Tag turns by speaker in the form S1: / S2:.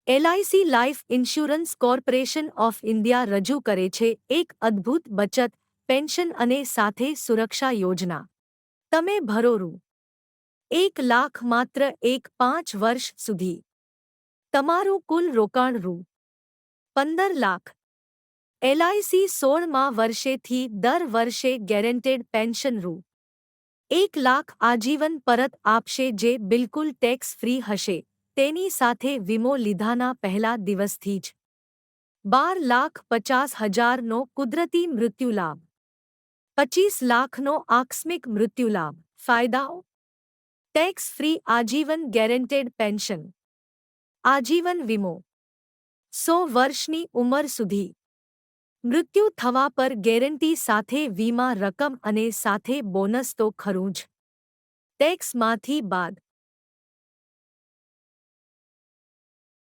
S1: LIC life insurance corporation of India રજૂ કરે છે એક અદ્ભુત બચત, પેન્શન અને સાથે સુરક્ષા યોજના. તમે ભરો રૂ. 1,00,000 માત્ર 5 વર્ષ સુધી. તમારું કુલ રોકાણ રૂ. 15,00,000. LIC 16મા વર્ષેથી દર વર્ષે ગેરંટેડ પેન્શન રૂ. 1,00,000 આજીવન પરત આપશે જે બિલકુલ ટેક્સ ફ્રી હશે. તેની સાથે વીમો લીધાના પહેલા દિવસથી જ 12,50,000નો કુદરતી મૃત્યુલાભ, 25,00,000નો આકસ્મિક મૃત્યુલાભ. ફાયદાઓ: ટેક્સ ફ્રી આજીવન ગેરંટેડ પેન્શન, આજીવન વીમો, 100 વર્ષની ઉંમર સુધી, મૃત્યુ થવા પર ગેરંટી સાથે વીમા રકમ અને સાથે બોનસ તો ખરું જ. ટેક્સમાંથી બાદ